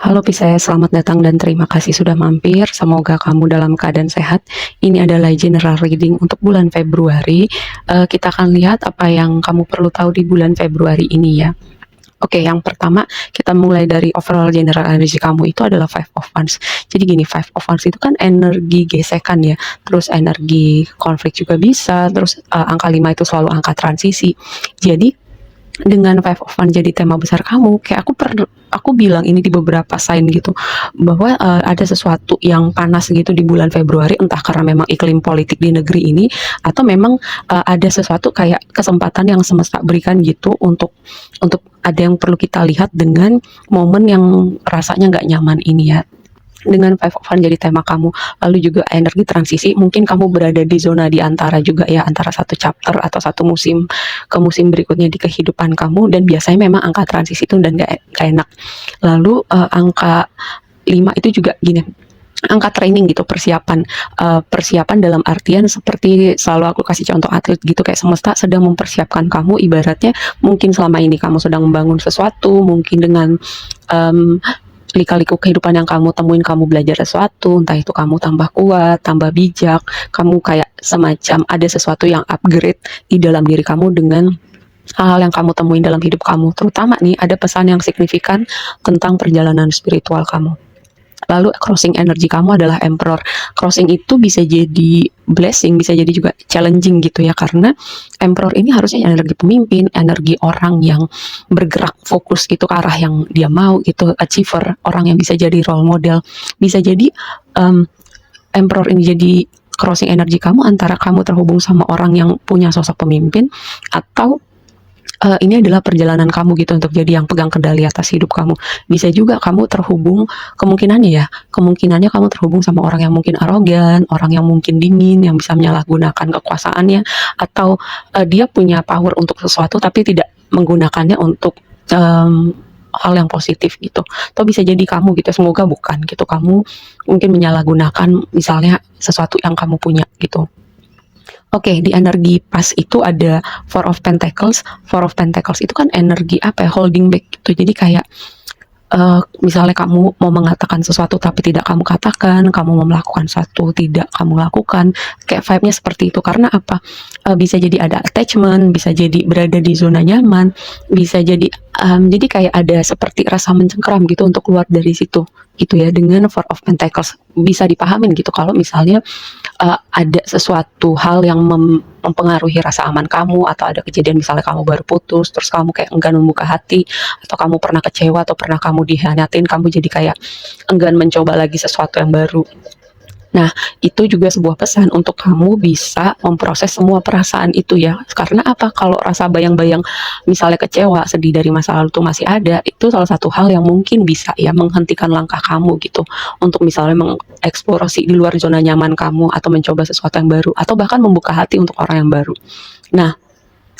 Halo Pisces, selamat datang dan terima kasih sudah mampir. Semoga kamu dalam keadaan sehat. Ini adalah general reading untuk bulan Februari. Kita akan lihat apa yang kamu perlu tahu di bulan Februari ini ya. Oke, yang pertama kita mulai dari overall general energy kamu itu adalah Five of Wands. Jadi gini, Five of Wands itu kan energi gesekan ya, terus energi konflik juga bisa, terus angka 5 itu selalu angka transisi. Jadi dengan Five of Wands jadi tema besar kamu, kayak aku bilang ini di beberapa sign gitu, bahwa ada sesuatu yang panas gitu di bulan Februari, entah karena memang iklim politik di negeri ini, atau memang ada sesuatu kayak kesempatan yang semesta berikan gitu untuk ada yang perlu kita lihat dengan momen yang rasanya nggak nyaman ini ya. Dengan Five of Wands jadi tema kamu, lalu juga energi transisi, mungkin kamu berada di zona di antara juga ya, antara satu chapter atau satu musim ke musim berikutnya di kehidupan kamu, dan biasanya memang angka transisi itu dan gak enak. Lalu angka 5 itu juga gini, angka training gitu, persiapan dalam artian seperti selalu aku kasih contoh atlet gitu, kayak semesta sedang mempersiapkan kamu, ibaratnya mungkin selama ini kamu sedang membangun sesuatu, mungkin dengan lika-liku kehidupan yang kamu temuin, kamu belajar sesuatu, entah itu kamu tambah kuat, tambah bijak, kamu kayak semacam ada sesuatu yang upgrade di dalam diri kamu dengan hal-hal yang kamu temuin dalam hidup kamu. Terutama nih ada pesan yang signifikan tentang perjalanan spiritual kamu. Lalu crossing energi kamu adalah Emperor. Crossing itu bisa jadi blessing, bisa jadi juga challenging gitu ya, karena Emperor ini harusnya energi pemimpin, energi orang yang bergerak fokus gitu ke arah yang dia mau gitu, achiever, orang yang bisa jadi role model. Bisa jadi Emperor ini jadi crossing energi kamu antara kamu terhubung sama orang yang punya sosok pemimpin, atau ini adalah perjalanan kamu gitu untuk jadi yang pegang kendali atas hidup kamu. Bisa juga kamu terhubung, kemungkinannya kamu terhubung sama orang yang mungkin arogan, orang yang mungkin dingin, yang bisa menyalahgunakan kekuasaannya, atau dia punya power untuk sesuatu tapi tidak menggunakannya untuk hal yang positif gitu. Atau bisa jadi kamu gitu, semoga bukan gitu, kamu mungkin menyalahgunakan misalnya sesuatu yang kamu punya gitu. Oke, di energi pas itu ada Four of Pentacles. Four of Pentacles itu kan energi apa ya, holding back gitu. Jadi kayak misalnya kamu mau mengatakan sesuatu tapi tidak kamu katakan, kamu mau melakukan sesuatu tidak kamu lakukan, kayak vibe-nya seperti itu. Karena apa? Bisa jadi ada attachment, bisa jadi berada di zona nyaman, bisa jadi kayak ada seperti rasa mencengkeram gitu untuk keluar dari situ gitu ya. Dengan Four of Pentacles bisa dipahamin gitu kalau misalnya ada sesuatu hal yang mempengaruhi rasa aman kamu, atau ada kejadian misalnya kamu baru putus terus kamu kayak enggan membuka hati, atau kamu pernah kecewa, atau pernah kamu dihianatin, kamu jadi kayak enggan mencoba lagi sesuatu yang baru. Nah, itu juga sebuah pesan untuk kamu bisa memproses semua perasaan itu ya. Karena apa? Kalau rasa bayang-bayang misalnya kecewa, sedih dari masa lalu itu masih ada, itu salah satu hal yang mungkin bisa ya menghentikan langkah kamu gitu, untuk misalnya mengeksplorasi di luar zona nyaman kamu, atau mencoba sesuatu yang baru, atau bahkan membuka hati untuk orang yang baru. Nah,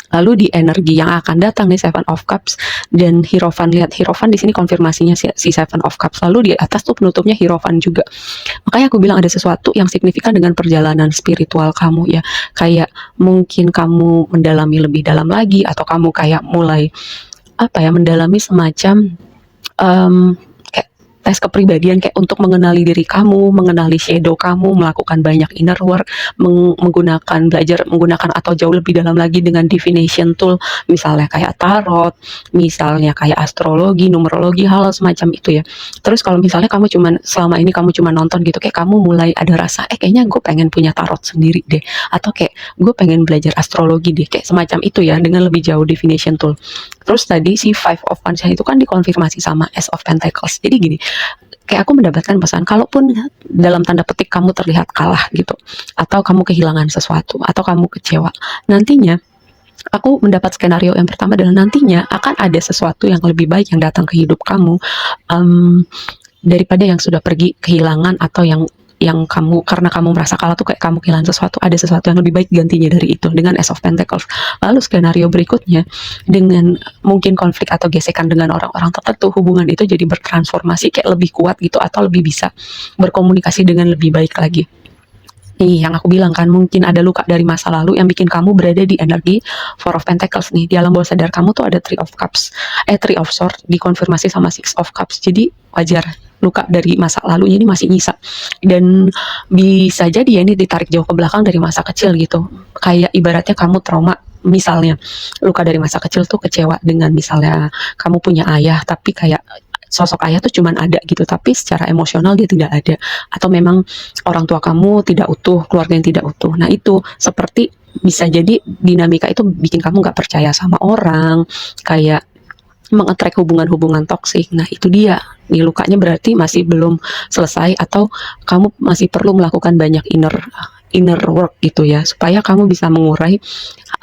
lalu di energi yang akan datang nih Seven of Cups dan Hierophant. Lihat Hierophant di sini konfirmasinya si Seven of Cups. Lalu di atas tuh penutupnya Hierophant juga. Makanya aku bilang ada sesuatu yang signifikan dengan perjalanan spiritual kamu ya. Kayak mungkin kamu mendalami lebih dalam lagi, atau kamu kayak mulai apa ya, mendalami semacam kayak tes kepribadian, kayak untuk mengenali diri kamu, mengenali shadow kamu, melakukan banyak inner work, belajar menggunakan atau jauh lebih dalam lagi dengan divination tool, misalnya kayak tarot, misalnya kayak astrologi, numerologi, hal semacam itu ya. Terus kalau misalnya kamu selama ini kamu cuma nonton gitu, kayak kamu mulai ada rasa kayaknya gue pengen punya tarot sendiri deh, atau kayak gue pengen belajar astrologi deh, kayak semacam itu ya, dengan lebih jauh divination tool. Terus tadi si Five of Wands itu kan dikonfirmasi sama Ace of Pentacles. Jadi gini, kayak aku mendapatkan pesan, kalaupun dalam tanda petik kamu terlihat kalah gitu, atau kamu kehilangan sesuatu, atau kamu kecewa, nantinya aku mendapat skenario yang pertama adalah nantinya akan ada sesuatu yang lebih baik yang datang ke hidup kamu, daripada yang sudah pergi, kehilangan, atau yang kamu, karena kamu merasa kalah tuh kayak kamu kehilangan sesuatu, ada sesuatu yang lebih baik gantinya dari itu dengan Ace of Pentacles. Lalu skenario berikutnya, dengan mungkin konflik atau gesekan dengan orang-orang tertentu, hubungan itu jadi bertransformasi kayak lebih kuat gitu, atau lebih bisa berkomunikasi dengan lebih baik lagi. Nih yang aku bilang kan, mungkin ada luka dari masa lalu yang bikin kamu berada di energi Four of Pentacles nih. Di alam bawah sadar kamu tuh ada Three of Swords dikonfirmasi sama Six of Cups. Jadi wajar luka dari masa lalunya ini masih nyisa. Dan bisa jadi ya ini ditarik jauh ke belakang dari masa kecil gitu. Kayak ibaratnya kamu trauma, misalnya luka dari masa kecil tuh kecewa dengan misalnya kamu punya ayah tapi kayak sosok ayah tuh cuman ada gitu tapi secara emosional dia tidak ada, atau memang orang tua kamu tidak utuh, keluarga yang tidak utuh. Nah itu seperti bisa jadi dinamika itu bikin kamu nggak percaya sama orang, kayak mengetrek hubungan-hubungan toksik. Nah itu dia nih lukanya, berarti masih belum selesai atau kamu masih perlu melakukan banyak inner work gitu ya, supaya kamu bisa mengurai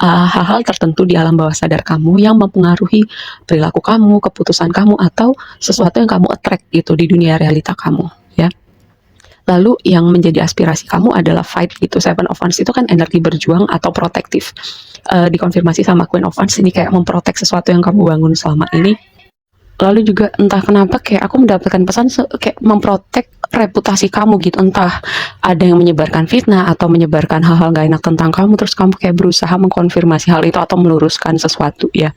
hal-hal tertentu di alam bawah sadar kamu yang mempengaruhi perilaku kamu, keputusan kamu, atau sesuatu yang kamu attract gitu di dunia realita kamu ya. Lalu yang menjadi aspirasi kamu adalah fight gitu. Seven of Wands itu kan energi berjuang atau protektif. Dikonfirmasi sama Queen of Wands ini kayak memprotek sesuatu yang kamu bangun selama ini. Lalu juga entah kenapa kayak aku mendapatkan pesan kayak memprotek reputasi kamu gitu. Entah ada yang menyebarkan fitnah atau menyebarkan hal-hal gak enak tentang kamu, terus kamu kayak berusaha mengkonfirmasi hal itu atau meluruskan sesuatu ya.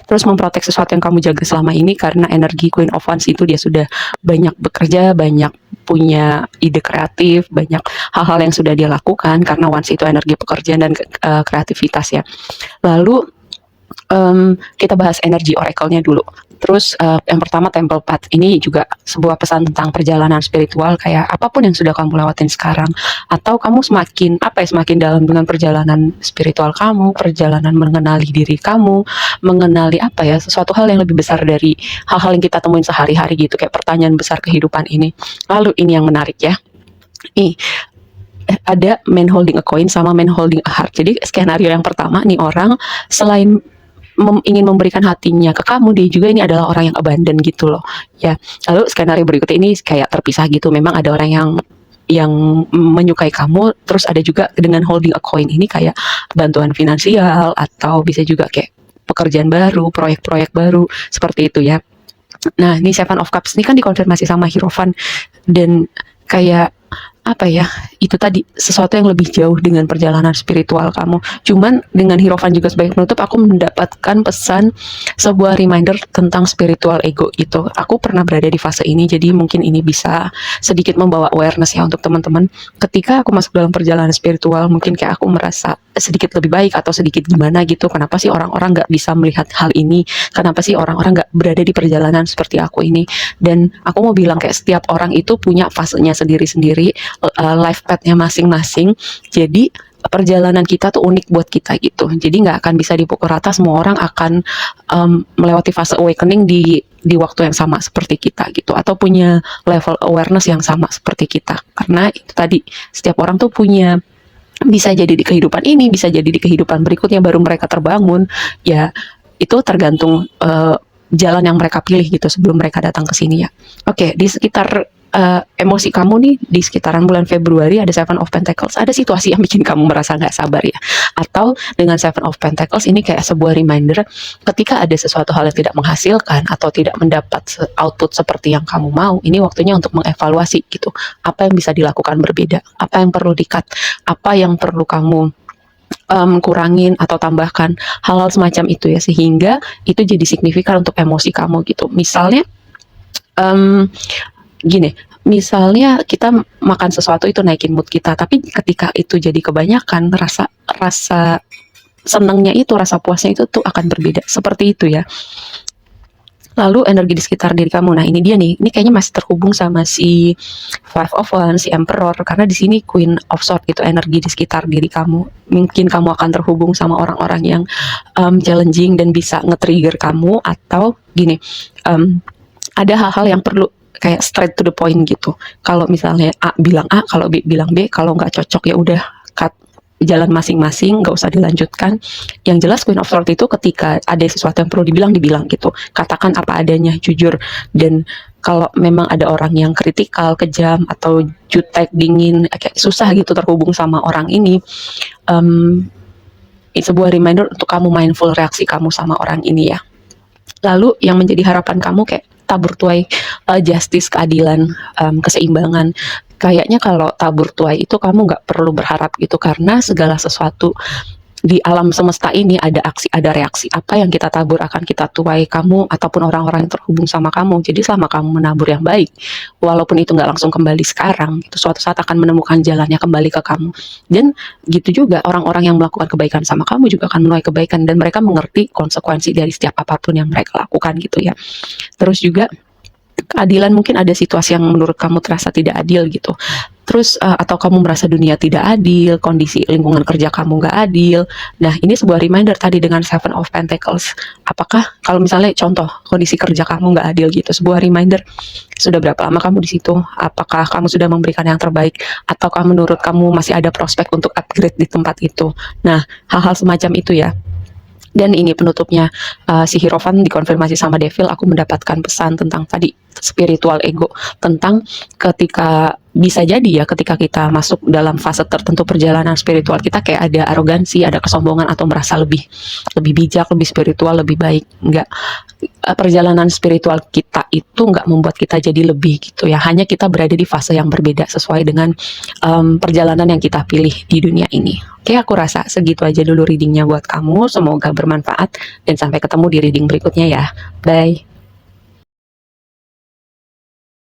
Terus memprotek sesuatu yang kamu jaga selama ini, karena energi Queen of Wands itu dia sudah banyak bekerja, banyak punya ide kreatif, banyak hal-hal yang sudah dia lakukan, karena Wands itu energi pekerjaan dan kreativitas ya. Lalu kita bahas energi oracle-nya dulu. Terus yang pertama Temple Path, ini juga sebuah pesan tentang perjalanan spiritual, kayak apapun yang sudah kamu lewatin sekarang, atau kamu semakin dalam dengan perjalanan spiritual kamu, perjalanan mengenali diri kamu, mengenali sesuatu hal yang lebih besar dari hal-hal yang kita temuin sehari-hari gitu, kayak pertanyaan besar kehidupan ini. Lalu ini yang menarik ya, ada man holding a coin sama man holding a heart. Jadi skenario yang pertama nih, orang selain ingin memberikan hatinya ke kamu, dia juga ini adalah orang yang abandon gitu loh ya. Lalu skenario berikutnya ini kayak terpisah gitu, memang ada orang yang menyukai kamu, terus ada juga dengan holding a coin ini kayak bantuan finansial, atau bisa juga kayak pekerjaan baru, proyek-proyek baru, seperti itu ya. Nah ini Seven of Cups ini kan dikonfirmasi sama Hierophant, dan kayak itu tadi sesuatu yang lebih jauh dengan perjalanan spiritual kamu. Cuman dengan Hierophant juga sebagai penutup, aku mendapatkan pesan, sebuah reminder tentang spiritual ego itu. Aku pernah berada di fase ini, jadi mungkin ini bisa sedikit membawa awareness ya untuk teman-teman. Ketika aku masuk dalam perjalanan spiritual, mungkin kayak aku merasa sedikit lebih baik atau sedikit gimana gitu. Kenapa sih orang-orang gak bisa melihat hal ini? Kenapa sih orang-orang gak berada di perjalanan seperti aku ini? Dan aku mau bilang kayak setiap orang itu punya fasenya sendiri-sendiri, life path-nya masing-masing. Jadi perjalanan kita tuh unik buat kita gitu. Jadi nggak akan bisa dipukul rata, semua orang akan melewati fase awakening di waktu yang sama seperti kita gitu, atau punya level awareness yang sama seperti kita. Karena itu tadi, setiap orang tuh punya, bisa jadi di kehidupan ini, bisa jadi di kehidupan berikutnya baru mereka terbangun ya. Itu tergantung jalan yang mereka pilih gitu sebelum mereka datang ke sini ya. Oke, di sekitar emosi kamu nih, di sekitaran bulan Februari ada Seven of Pentacles, ada situasi yang bikin kamu merasa nggak sabar ya. Atau dengan Seven of Pentacles ini kayak sebuah reminder, ketika ada sesuatu hal yang tidak menghasilkan atau tidak mendapat output seperti yang kamu mau, ini waktunya untuk mengevaluasi gitu, apa yang bisa dilakukan berbeda, apa yang perlu di-cut, apa yang perlu kamu kurangin atau tambahkan, hal-hal semacam itu ya, sehingga itu jadi signifikan untuk emosi kamu gitu. Misalnya gini, misalnya kita makan sesuatu itu naikin mood kita, tapi ketika itu jadi kebanyakan, rasa senangnya itu, rasa puasnya itu tuh akan berbeda, seperti itu ya. Lalu energi di sekitar diri kamu, nah ini dia nih, ini kayaknya masih terhubung sama si Five of Wands, si Emperor, karena di sini Queen of Swords itu energi di sekitar diri kamu. Mungkin kamu akan terhubung sama orang-orang yang challenging dan bisa nge-trigger kamu, atau gini, ada hal-hal yang perlu kayak straight to the point gitu. Kalau misalnya A bilang A, kalau B bilang B, kalau nggak cocok ya udah cut, jalan masing-masing, nggak usah dilanjutkan. Yang jelas Queen of Swords itu ketika ada sesuatu yang perlu dibilang gitu. Katakan apa adanya, jujur. Dan kalau memang ada orang yang kritikal, kejam, atau jutek, dingin, kayak susah gitu terhubung sama orang ini, sebuah reminder untuk kamu mindful reaksi kamu sama orang ini ya. Lalu yang menjadi harapan kamu kayak tabur tuai justice, keadilan, keseimbangan. Kayaknya kalau tabur tuai itu kamu nggak perlu berharap gitu, karena segala sesuatu di alam semesta ini ada aksi, ada reaksi. Apa yang kita tabur akan kita tuai, kamu ataupun orang-orang yang terhubung sama kamu. Jadi selama kamu menabur yang baik, walaupun itu nggak langsung kembali sekarang, itu suatu saat akan menemukan jalannya kembali ke kamu. Dan gitu juga orang-orang yang melakukan kebaikan sama kamu juga akan menuai kebaikan, dan mereka mengerti konsekuensi dari setiap apapun yang mereka lakukan gitu ya. Terus juga keadilan, mungkin ada situasi yang menurut kamu terasa tidak adil gitu. Terus atau kamu merasa dunia tidak adil, kondisi lingkungan kerja kamu nggak adil. Nah, ini sebuah reminder tadi dengan Seven of Pentacles. Apakah kalau misalnya contoh kondisi kerja kamu nggak adil gitu, sebuah reminder, sudah berapa lama kamu di situ? Apakah kamu sudah memberikan yang terbaik, ataukah menurut kamu masih ada prospek untuk upgrade di tempat itu? Nah, hal-hal semacam itu ya. Dan ini penutupnya, si Hierophant dikonfirmasi sama Devil. Aku mendapatkan pesan tentang tadi spiritual ego, tentang ketika bisa jadi ya, ketika kita masuk dalam fase tertentu perjalanan spiritual kita, kayak ada arogansi, ada kesombongan, atau merasa lebih bijak, lebih spiritual, lebih baik. Enggak, perjalanan spiritual kita itu nggak membuat kita jadi lebih gitu ya, hanya kita berada di fase yang berbeda sesuai dengan perjalanan yang kita pilih di dunia ini. Oke, aku rasa segitu aja dulu readingnya buat kamu. Semoga bermanfaat dan sampai ketemu di reading berikutnya ya. Bye.